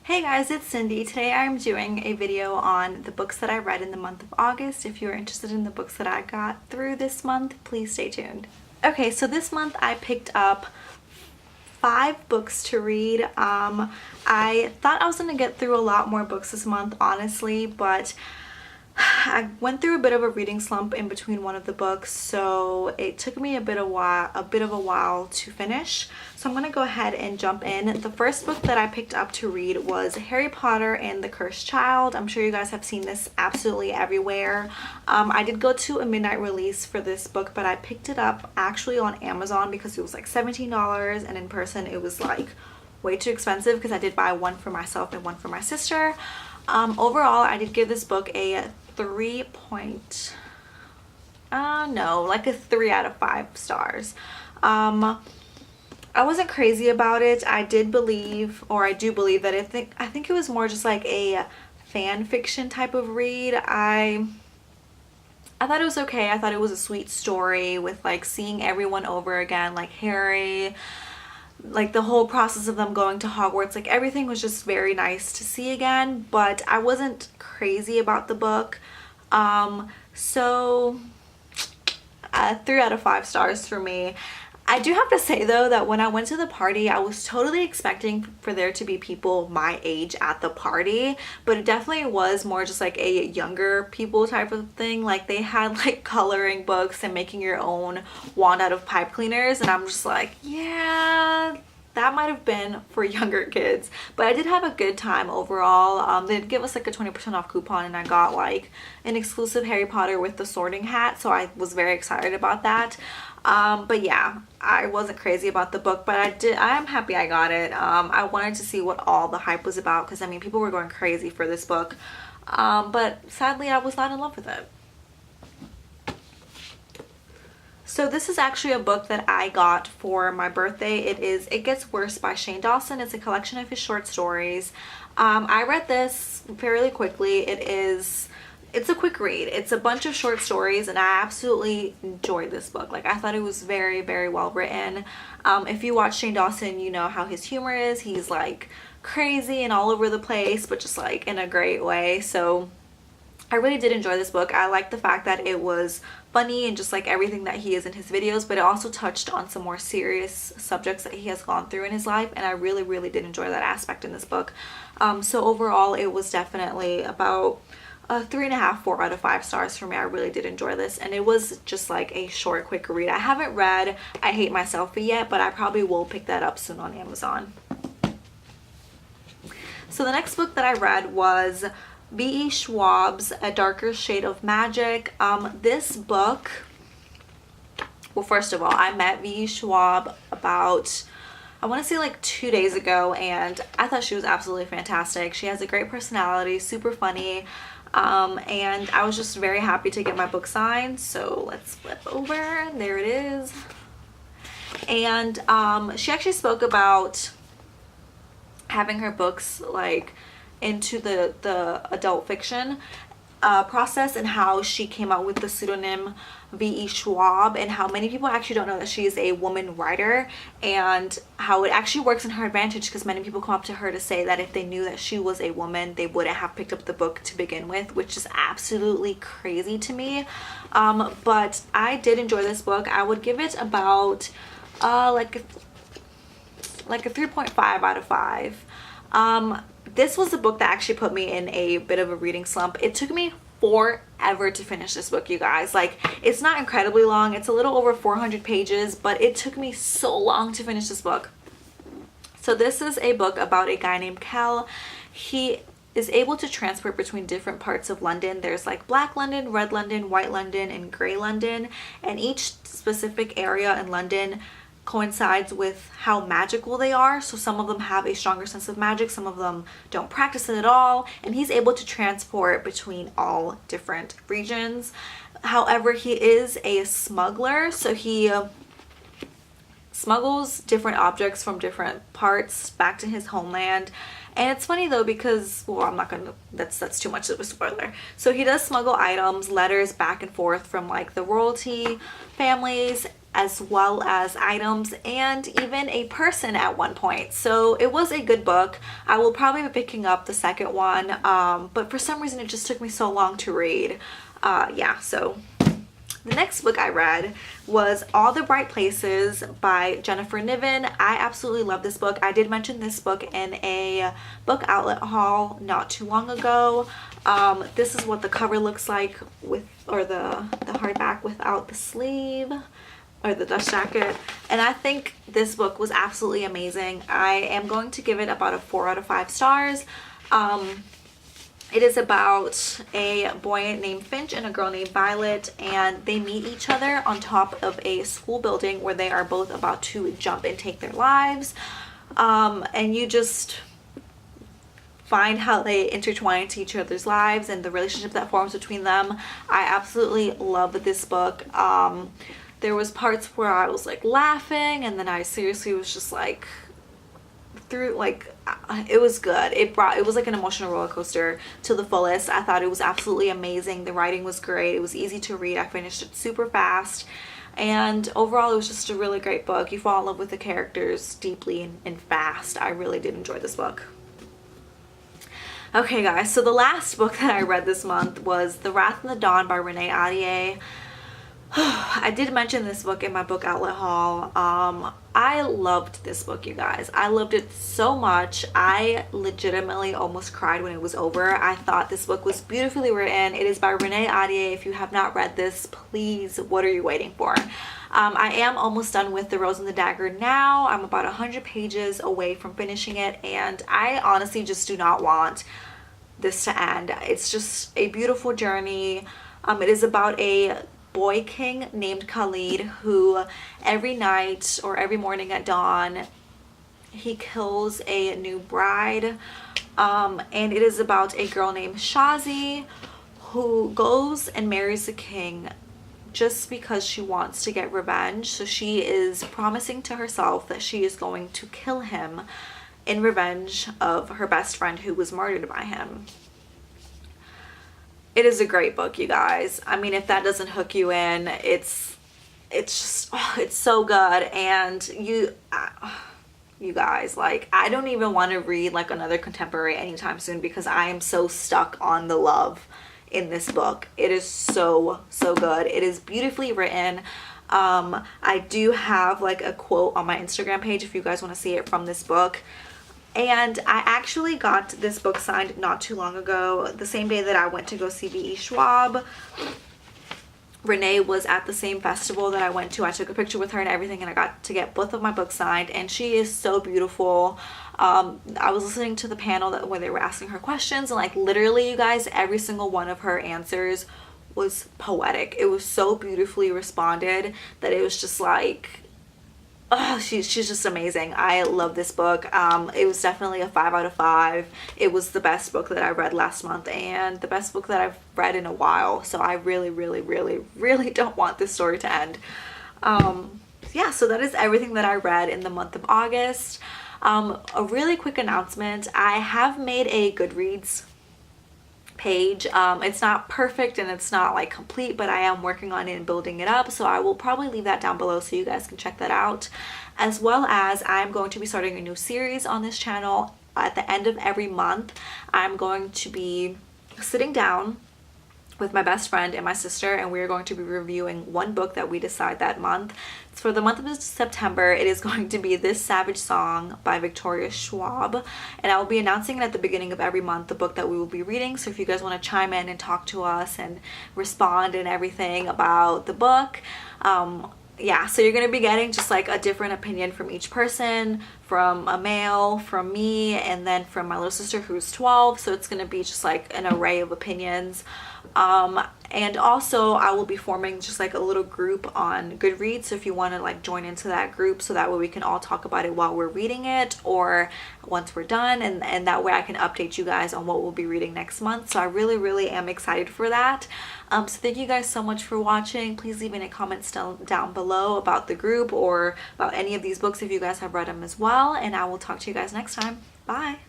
Hey guys, it's Cindy. Today I'm doing a video on the books that I read in the month of August. If you're interested in the books that I got through this month, please stay tuned. Okay, so this month I picked up 5 books to read. I thought I was going to get through a lot more books this month, honestly, but I went through a bit of a reading slump in between one of the books, so it took me a bit of a while to finish. So I'm gonna go ahead and jump in. The first book that I picked up to read was Harry Potter and the Cursed Child. I'm sure you guys have seen this absolutely everywhere. I did go to a midnight release for this book, but I picked it up actually on Amazon because it was like $17, and in person it was like way too expensive because I did buy one for myself and one for my sister. Overall, I did give this book a 3 out of 5 stars. I wasn't crazy about it. I do believe that I think it was more just like a fan fiction type of read. I thought it was okay. I thought it was a sweet story with like seeing everyone over again, like Harry, like the whole process of them going to Hogwarts, like everything was just very nice to see again, but I wasn't crazy about the book. So 3 out of 5 stars for me. I do have to say though that when I went to the party, I was totally expecting for there to be people my age at the party, but it definitely was more just like a younger people type of thing. Like they had like coloring books and making your own wand out of pipe cleaners, and I'm just like, yeah, that might have been for younger kids. But I did have a good time overall. They did give us like a 20% off coupon, and I got like an exclusive Harry Potter with the sorting hat, so I was very excited about that. But yeah, I wasn't crazy about the book, but I am happy I got it. I wanted to see what all the hype was about because I mean people were going crazy for this book, but sadly I was not in love with it. So this is actually a book that I got for my birthday. It Gets Worse by Shane Dawson. It's a collection of his short stories. I read this fairly quickly. It's a quick read. It's a bunch of short stories, and I absolutely enjoyed this book. Like I thought it was very, very well written. If you watch Shane Dawson, you know how his humor is. He's like crazy and all over the place, but just like in a great way. So I really did enjoy this book. I like the fact that it was funny and just like everything that he is in his videos, but it also touched on some more serious subjects that he has gone through in his life, and I really, really did enjoy that aspect in this book. So overall, it was definitely about a 3.5, 4 out of 5 stars for me. I really did enjoy this, and it was just like a short, quick read. I haven't read I Hate Myself yet, but I probably will pick that up soon on Amazon. So the next book that I read was B.E. Schwab's A Darker Shade of Magic. This book, well, first of all, I met B.E. Schwab about, I want to say like 2 days ago, and I thought she was absolutely fantastic. She has a great personality, super funny, and I was just very happy to get my book signed. So let's flip over. There it is. And she actually spoke about having her books like into the adult fiction process, and how she came out with the pseudonym V.E. Schwab, and how many people actually don't know that she is a woman writer, and how it actually works in her advantage because many people come up to her to say that if they knew that she was a woman, they wouldn't have picked up the book to begin with, which is absolutely crazy to me. But I did enjoy this book. I would give it about like a 3.5 out of 5. This was a book that actually put me in a bit of a reading slump. It took me forever to finish this book, you guys. Like, it's not incredibly long. It's a little over 400 pages, but it took me so long to finish this book. So this is a book about a guy named Kel. He is able to transport between different parts of London. There's like Black London, Red London, White London, and Grey London. And each specific area in London coincides with how magical they are. So some of them have a stronger sense of magic, some of them don't practice it at all, and he's able to transport between all different regions. However, he is a smuggler, so he smuggles different objects from different parts back to his homeland. And it's funny though because, well, I'm not gonna, that's too much of a spoiler. So he does smuggle items, letters back and forth from like the royalty families as well as items and even a person at one point. So it was a good book. I will probably be picking up the second one, but for some reason it just took me so long to read. Yeah, so the next book I read was All the Bright Places by Jennifer Niven. I absolutely love this book. I did mention this book in a book outlet haul not too long ago. This is what the cover looks like with, or the hardback without the sleeve or the dust jacket. And I think this book was absolutely amazing. I am going to give it about a 4 out of 5 stars. It is about a boy named Finch and a girl named Violet, and they meet each other on top of a school building where they are both about to jump and take their lives. And you just find how they intertwine into each other's lives and the relationship that forms between them. I absolutely love this book. There was parts where I was like laughing, and then I seriously was just like it was good. It was like an emotional roller coaster to the fullest. I thought it was absolutely amazing. The writing was great. It was easy to read. I finished it super fast, and overall it was just a really great book. You fall in love with the characters deeply and fast. I really did enjoy this book. Okay guys, so the last book that I read this month was The Wrath and the Dawn by Renee Ahdieh. I did mention this book in my book outlet haul. I loved this book, you guys. I loved it so much. I legitimately almost cried when it was over. I thought this book was beautifully written. It is by Renee Ahdieh. If you have not read this, please, what are you waiting for? I am almost done with The Rose and the Dagger now. I'm about 100 pages away from finishing it, and I honestly just do not want this to end. It's just a beautiful journey. It is about a boy king named Khalid who every night or every morning at dawn he kills a new bride, and it is about a girl named Shazi who goes and marries the king just because she wants to get revenge. So she is promising to herself that she is going to kill him in revenge of her best friend who was murdered by him. It is a great book, you guys. I mean, if that doesn't hook you in, it's just, oh, it's so good. And you guys, like, I don't even want to read like another contemporary anytime soon because I am so stuck on the love in this book. It is so good. It is beautifully written. I do have like a quote on my Instagram page if you guys want to see it from this book. And I actually got this book signed not too long ago, the same day that I went to go see B.E. Schwab. Renee was at the same festival that I went to. I took a picture with her and everything, and I got to get both of my books signed, and she is so beautiful. I was listening to the panel where they were asking her questions, and like literally, you guys, every single one of her answers was poetic. It was so beautifully responded that it was just like, oh, she's just amazing. I love this book. It was definitely a 5 out of 5. It was the best book that I read last month and the best book that I've read in a while. So I really don't want this story to end. Yeah, so that is everything that I read in the month of August. A really quick announcement. I have made a Goodreads page. It's not perfect and it's not like complete, but I am working on it and building it up, so I will probably leave that down below so you guys can check that out, as well as I'm going to be starting a new series on this channel. At the end of every month, I'm going to be sitting down with my best friend and my sister, and we're going to be reviewing one book that we decide that month. It's for the month of September. It is going to be This Savage Song by Victoria Schwab, and I will be announcing it at the beginning of every month, the book that we will be reading. So if you guys want to chime in and talk to us and respond and everything about the book, yeah, so you're going to be getting just like a different opinion from each person, from a male, from me, and then from my little sister who's 12. So it's going to be just like an array of opinions. And also I will be forming just like a little group on Goodreads, so if you want to like join into that group, so that way we can all talk about it while we're reading it or once we're done, and that way I can update you guys on what we'll be reading next month. So I really am excited for that. So thank you guys so much for watching. Please leave any comments down below about the group or about any of these books if you guys have read them as well, and I will talk to you guys next time. Bye.